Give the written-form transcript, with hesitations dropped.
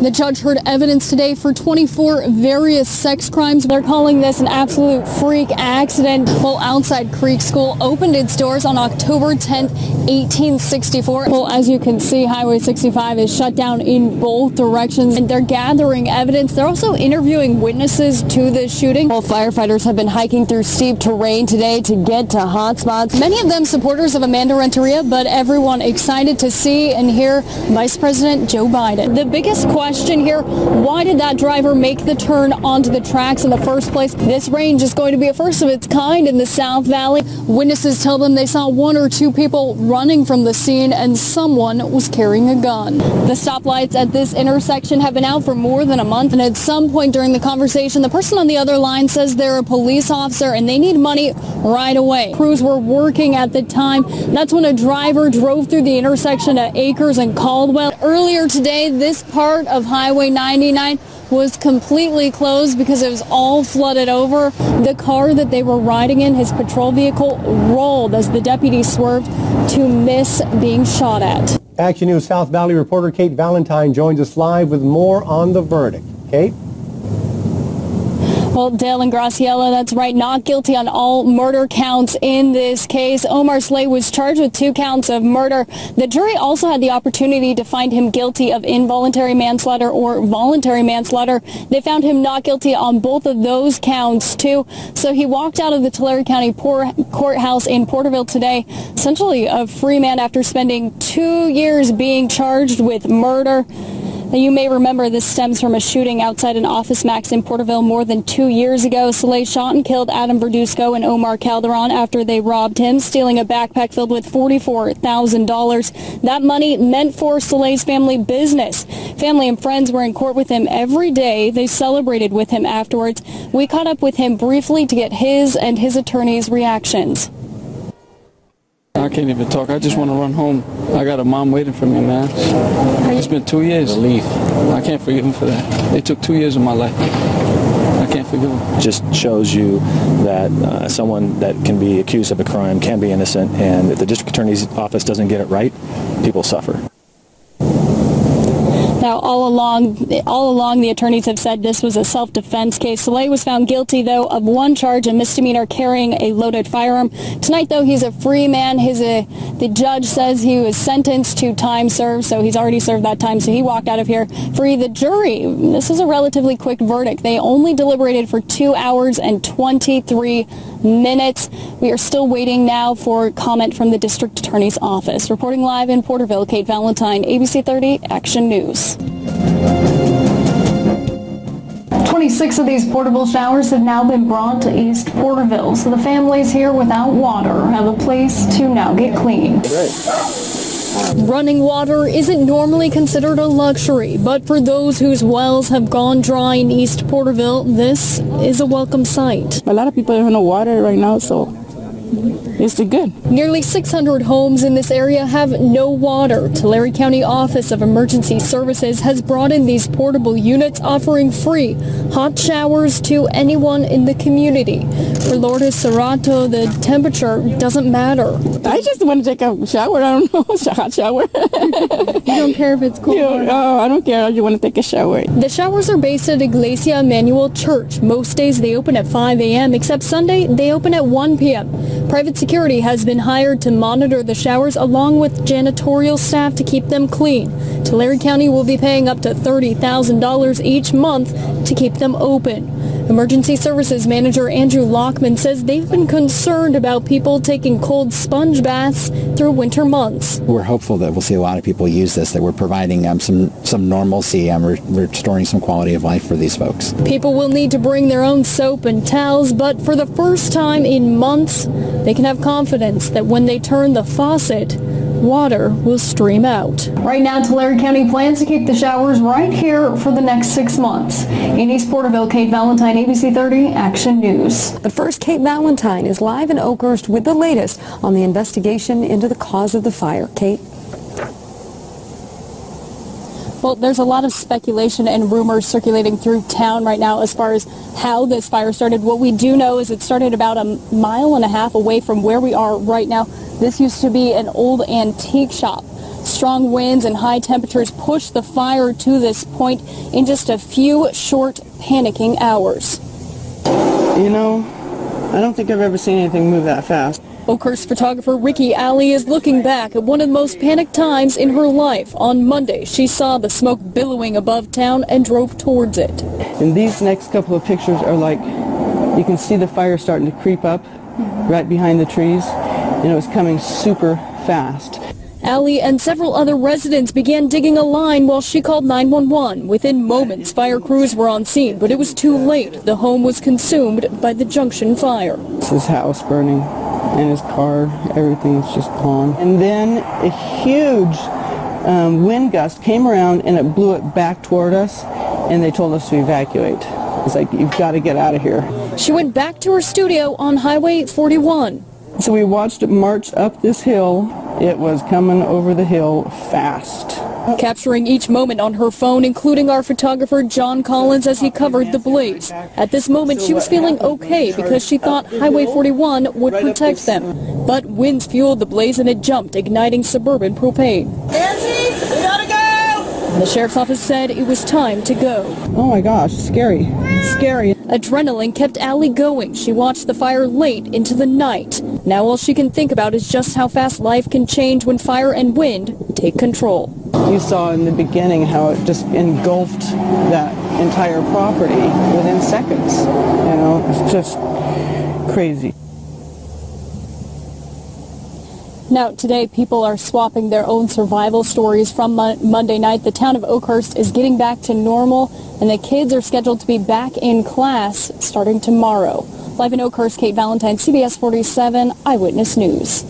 The judge heard evidence today for 24 various sex crimes. They're calling this an absolute freak accident. Well, Outside Creek School opened its doors on October 10th, 1864. Well, as you can see, Highway 65 is shut down in both directions, and they're gathering evidence. They're also interviewing witnesses to this shooting. Well, firefighters have been hiking through steep terrain today to get to hotspots. Many of them supporters of Amanda Renteria, but everyone excited to see and hear Vice President Joe Biden. The biggest question here, why did that driver make the turn onto the tracks in the first place? This range is going to be a first of its kind in the South Valley. Witnesses tell them they saw one or two people running from the scene and someone was carrying a gun. The stoplights at this intersection have been out for more than a month, and at some point during the conversation, the person on the other line says they're a police officer and they need money right away. Crews were working at the time. That's when a driver drove through the intersection at Acres and Caldwell. Earlier today, this part of Highway 99 was completely closed because it was all flooded over. The car that they were riding in, his patrol vehicle, rolled as the deputy swerved to miss being shot at. Action News South Valley reporter Kate Valentine joins us live with more on the verdict. Kate? Well, Dale and Graciela, that's right, not guilty on all murder counts in this case. Omar Slay was charged with 2 counts of murder. The jury also had the opportunity to find him guilty of involuntary manslaughter or voluntary manslaughter. They found him not guilty on both of those counts, too. So he walked out of the Tulare County Courthouse in Porterville today, essentially a free man after spending 2 years being charged with murder. Now, you may remember this stems from a shooting outside an Office Max in Porterville more than 2 years ago. Soleil shot and killed Adam Verduzco and Omar Calderon after they robbed him, stealing a backpack filled with $44,000. That money meant for Soleil's family business. Family and friends were in court with him every day. They celebrated with him afterwards. We caught up with him briefly to get his and his attorney's reactions. I can't even talk. I just want to run home. I got a mom waiting for me, man. It's been 2 years. Relief. I can't forgive them for that. They took 2 years of my life. I can't forgive them. Just shows you that someone that can be accused of a crime can be innocent, and if the district attorney's office doesn't get it right, people suffer. Now, all along, the attorneys have said this was a self-defense case. Soleil was found guilty, though, of 1 charge, a misdemeanor carrying a loaded firearm. Tonight, though, he's a free man. The judge says he was sentenced to time served, so he's already served that time, so he walked out of here free. The jury, this is a relatively quick verdict. They only deliberated for 2 hours and 23 minutes. We are still waiting now for comment from the district attorney's office. Reporting live in Porterville, Kate Valentine, ABC30 Action News. 26 of these portable showers have now been brought to East Porterville, so the families here without water have a place to now get clean. Running water isn't normally considered a luxury, but for those whose wells have gone dry in East Porterville, this is a welcome sight. A lot of people have no water right now, so it's good. Nearly 600 homes in this area have no water. Tulare County Office of Emergency Services has brought in these portable units offering free hot showers to anyone in the community. For Lourdes Serrato, the temperature doesn't matter. I just want to take a shower. I don't know, a hot shower. You don't care if it's cold? I don't care. I just want to take a shower. The showers are based at Iglesia Emmanuel Church. Most days they open at 5 a.m., except Sunday they open at 1 p.m. Private security has been hired to monitor the showers along with janitorial staff to keep them clean. Tulare County will be paying up to $30,000 each month to keep them open. Emergency Services Manager Andrew Lockman says they've been concerned about people taking cold sponge baths through winter months. We're hopeful that we'll see a lot of people use this, that we're providing some normalcy, restoring some quality of life for these folks. People will need to bring their own soap and towels, but for the first time in months, they can have confidence that when they turn the faucet, water will stream out. Right now, Tulare County plans to keep the showers right here for the next 6 months. In East Porterville, Kate Valentine, ABC30 Action News. But first, Kate Valentine is live in Oakhurst with the latest on the investigation into the cause of the fire. Kate? Well, there's a lot of speculation and rumors circulating through town right now as far as how this fire started. What we do know is it started about 1.5 miles away from where we are right now. This used to be an old antique shop. Strong winds and high temperatures pushed the fire to this point in just a few short, panicking hours. You know, I don't think I've ever seen anything move that fast. Oakhurst photographer Ricky Alley is looking back at one of the most panicked times in her life. On Monday, she saw the smoke billowing above town and drove towards it. And these next couple of pictures are like, you can see the fire starting to creep up right behind the trees, and it was coming super fast. Alley and several other residents began digging a line while she called 911. Within moments, fire crews were on scene, but it was too late. The home was consumed by the junction fire. It's his house burning, and his car, everything is just gone. And then a huge wind gust came around and it blew it back toward us, and they told us to evacuate. It's like, you've got to get out of here. She went back to her studio on Highway 41. So we watched it march up this hill. It was coming over the hill fast. Capturing each moment on her phone, including our photographer John Collins as he covered the blaze. At this moment, she was feeling okay because she thought Highway 41 would protect them. But winds fueled the blaze and it jumped, igniting suburban propane. Nancy, we gotta go! The sheriff's office said it was time to go. Oh my gosh, scary. Scary. Adrenaline kept Allie going. She watched the fire late into the night. Now all she can think about is just how fast life can change when fire and wind take control. You saw in the beginning how it just engulfed that entire property within seconds. You know, it's just crazy. Now, today, people are swapping their own survival stories from Monday night. The town of Oakhurst is getting back to normal, and the kids are scheduled to be back in class starting tomorrow. Live in Oakhurst, Kate Valentine, CBS 47 Eyewitness News.